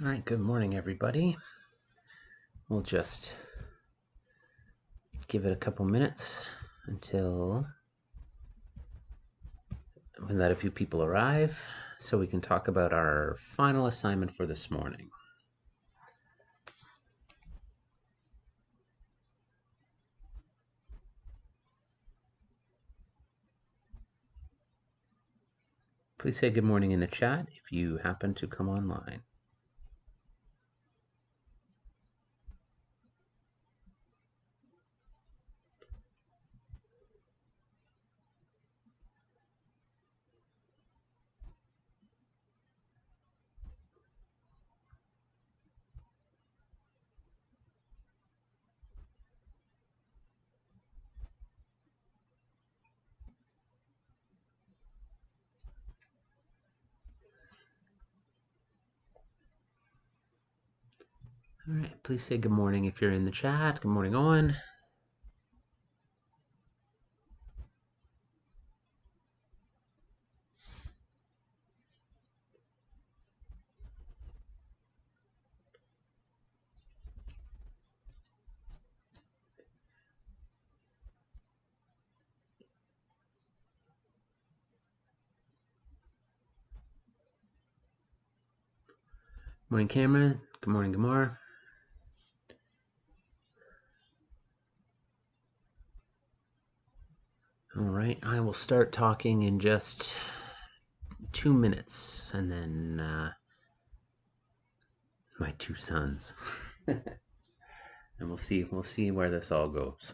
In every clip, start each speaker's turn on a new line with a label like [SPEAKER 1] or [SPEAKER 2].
[SPEAKER 1] All right, good morning, everybody. We'll just give it a couple minutes until we let a few people arrive so we can talk about our final assignment for this morning. Please say good morning in the chat if you happen to come online. All right, please say good morning if you're in the chat. Good morning, Owen. Morning, Cameron. Good morning, Gamar. All right, I will start talking in just 2 minutes, and then my two sons, and we'll see where this all goes.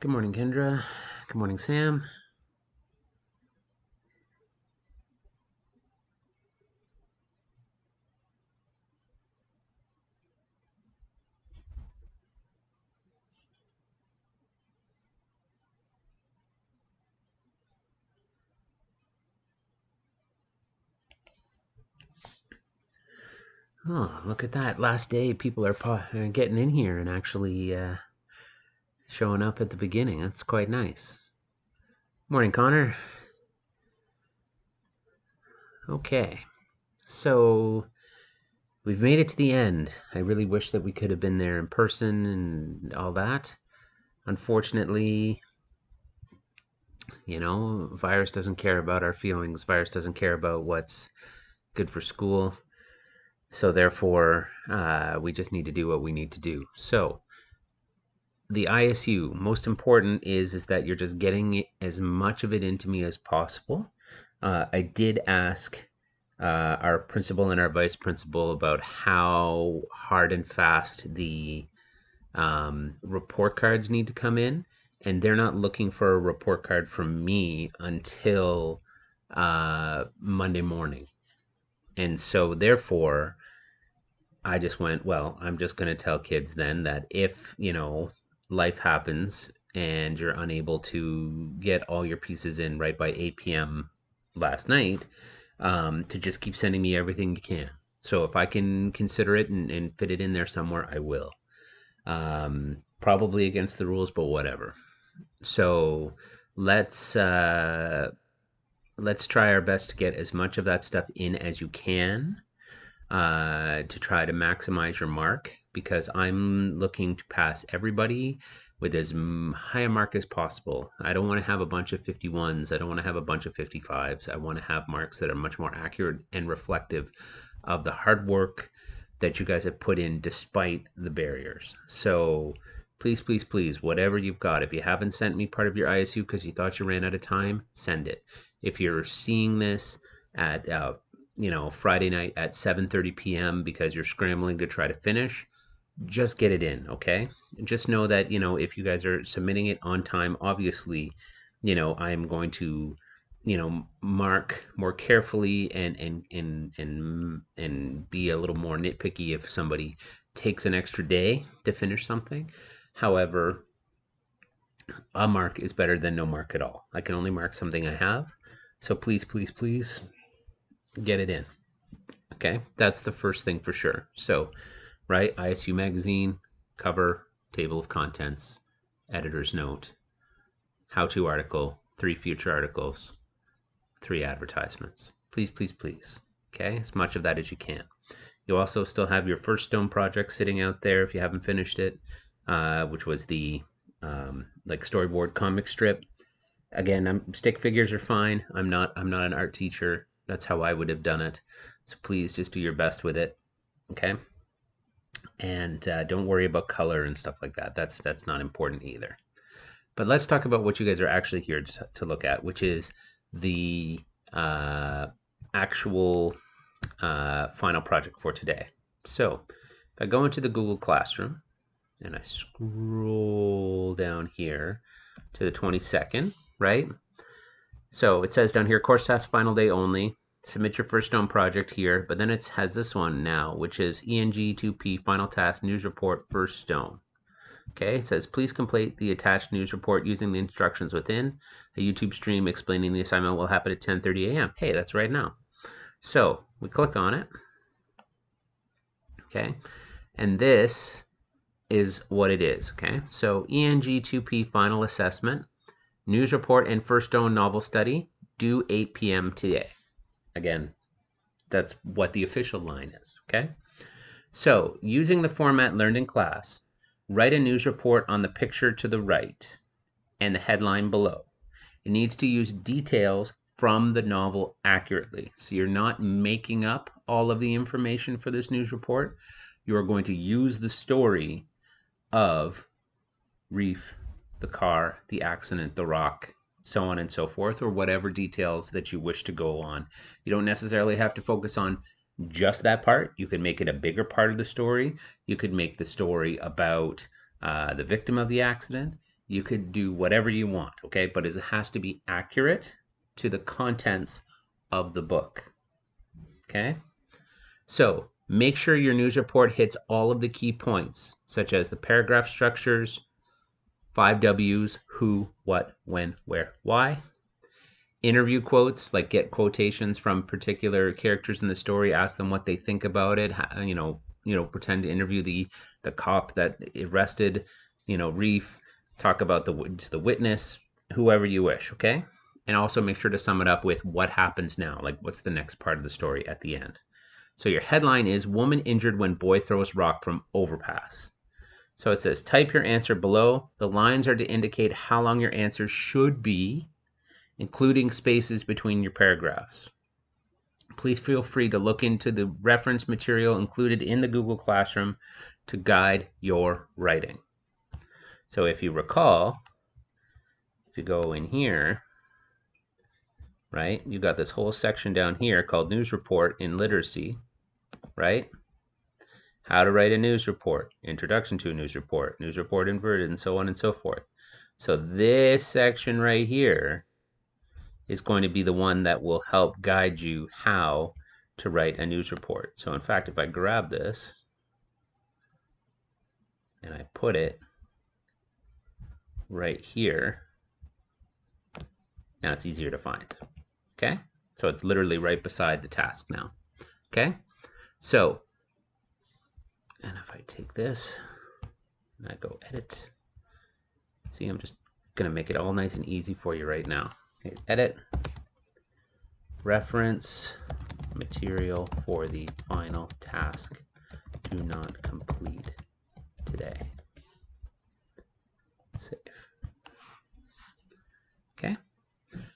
[SPEAKER 1] Good morning, Kendra. Good morning, Sam. Oh, look at that. Last day, people are getting in here and actually showing up at the beginning. That's quite nice. Morning, Connor. Okay, so we've made it to the end. I really wish that we could have been there in person and all that. Unfortunately, virus doesn't care about our feelings. Virus doesn't care about what's good for school. So therefore, we just need to do what we need to do. So the ISU, most important is that you're just getting as much of it into me as possible. I did ask our principal and our vice principal about how hard and fast the report cards need to come in, and they're not looking for a report card from me until Monday morning. And so therefore, I just went, well, I'm just going to tell kids then that if, life happens and you're unable to get all your pieces in right by 8 p.m. last night, to just keep sending me everything you can. So if I can consider it and fit it in there somewhere, I will. Probably against the rules, but whatever. So let's let's try our best to get as much of that stuff in as you can, to try to maximize your mark, because I'm looking to pass everybody with as high a mark as possible. I don't want to have a bunch of 51s. I don't want to have a bunch of 55s. I want to have marks that are much more accurate and reflective of the hard work that you guys have put in despite the barriers. So please, please, please, whatever you've got, if you haven't sent me part of your ISU because you thought you ran out of time, send it. If you're seeing this at Friday night at 7:30 p.m. because you're scrambling to try to finish, just get it in, okay? Just know that, if you guys are submitting it on time, obviously, I'm going to mark more carefully and be a little more nitpicky if somebody takes an extra day to finish something. However, a mark is better than no mark at all. I can only mark something I have. So please, please, please get it in. Okay, that's the first thing for sure. So, right, ISU magazine, cover, table of contents, editor's note, how-to article, 3 feature articles, 3 advertisements. Please, please, please. Okay, as much of that as you can. You also still have your first stone project sitting out there if you haven't finished it, which was the like storyboard comic strip. Again, stick figures are fine. I'm not an art teacher. That's how I would have done it. So please just do your best with it. Okay. And don't worry about color and stuff like that. That's not important either. But let's talk about what you guys are actually here to look at, which is the actual final project for today. So if I go into the Google Classroom and I scroll down here to the 22nd, right? So it says down here, course task final day only. Submit your first stone project here, but then it has this one now, which is ENG 2P final task news report first stone. Okay, it says please complete the attached news report using the instructions within. A YouTube stream explaining the assignment will happen at 10:30 a.m. Hey, that's right now. So we click on it. Okay, and this is what it is. Okay, so ENG 2P final assessment, news report and first stone novel study, due 8 p.m. today. Again, that's what the official line is. Okay, so using the format learned in class, write a news report on the picture to the right and the headline below. It needs to use details from the novel accurately. So you're not making up all of the information for this news report. You are going to use the story of Reef, the car, the accident, the rock, so on and so forth, or whatever details that you wish to go on. You don't necessarily have to focus on just that part. You could make it a bigger part of the story. You could make the story about the victim of the accident. You could do whatever you want, okay? But it has to be accurate to the contents of the book, okay? So make sure your news report hits all of the key points, such as the paragraph structures, 5 W's, who, what, when, where, why. Interview quotes, like get quotations from particular characters in the story, ask them what they think about it, pretend to interview the cop that arrested, Reef, talk about the witness, whoever you wish, okay? And also make sure to sum it up with what happens now, like what's the next part of the story at the end. So your headline is woman injured when boy throws rock from overpass. So it says type your answer below. The lines are to indicate how long your answer should be, including spaces between your paragraphs. Please feel free to look into the reference material included in the Google Classroom to guide your writing. So if you recall, if you go in here, right, you've got this whole section down here called News Report in Literacy, right? How to write a news report, introduction to a news report inverted, and so on and so forth. So this section right here is going to be the one that will help guide you how to write a news report. So in fact, if I grab this and I put it right here, now it's easier to find. Okay, so it's literally right beside the task now. Okay, so, and if I take this and I go edit, see, I'm just gonna make it all nice and easy for you right now. Okay, edit, reference material for the final task, do not complete today. Save. Okay,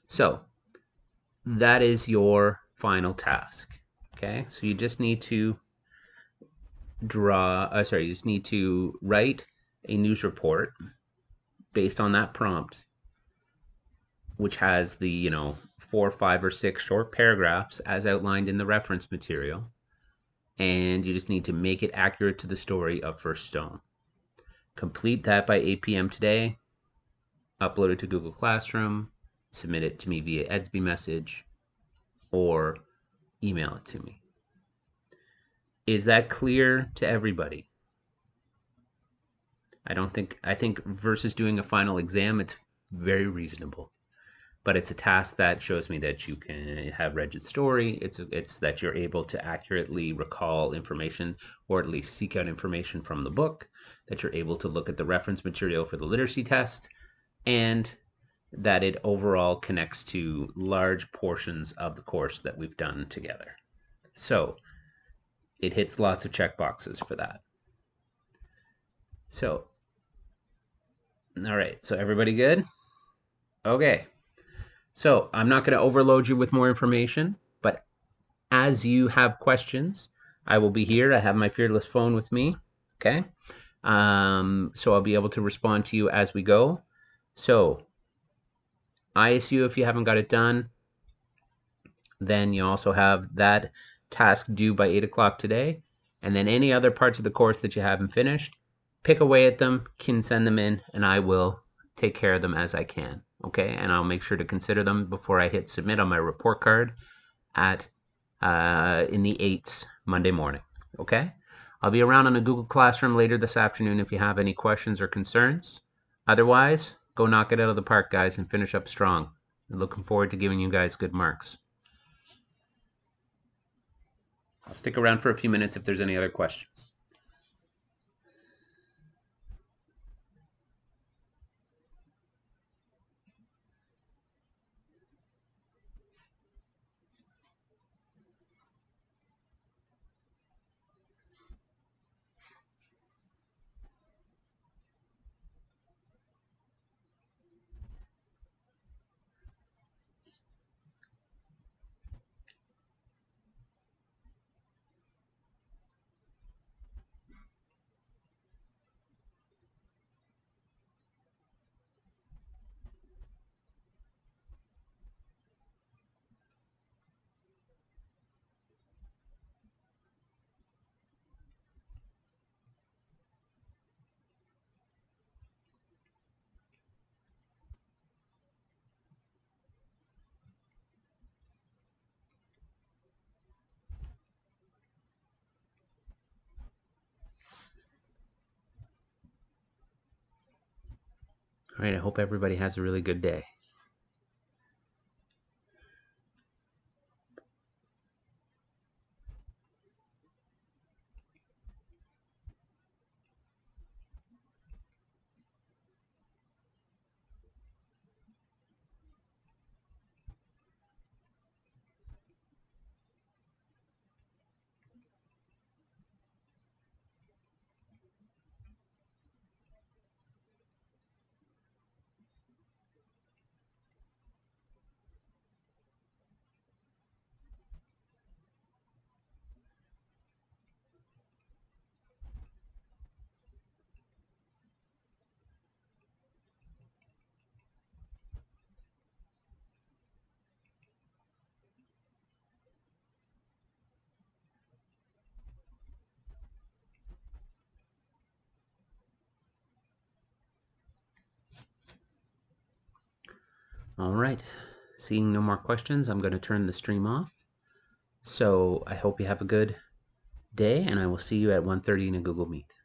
[SPEAKER 1] so that is your final task. Okay, so you just need to you just need to write a news report based on that prompt, which has the 4, 5, or 6 short paragraphs as outlined in the reference material, and you just need to make it accurate to the story of First Stone. Complete that by 8 p.m. today, upload it to Google Classroom, submit it to me via Edsby message, or email it to me. Is that clear to everybody? I think versus doing a final exam, it's very reasonable. But it's a task that shows me that you can have read the story. It's that you're able to accurately recall information, or at least seek out information from the book, that you're able to look at the reference material for the literacy test, and that it overall connects to large portions of the course that we've done together. So it hits lots of check boxes for that. So, all right. So everybody good? Okay. So I'm not going to overload you with more information, but as you have questions, I will be here. I have my Fearless phone with me. Okay. So I'll be able to respond to you as we go. So ISU, if you haven't got it done, then you also have that task due by 8 o'clock today. And then any other parts of the course that you haven't finished, pick away at them, can send them in, and I will take care of them as I can. Okay, and I'll make sure to consider them before I hit submit on my report card at in the 8s Monday morning. Okay, I'll be around on a Google Classroom later this afternoon if you have any questions or concerns. Otherwise, go knock it out of the park, guys, and finish up strong. I'm looking forward to giving you guys good marks. I'll stick around for a few minutes if there's any other questions. All right, I hope everybody has a really good day. All right, seeing no more questions, I'm going to turn the stream off. So I hope you have a good day, and I will see you at 1:30 in a Google Meet.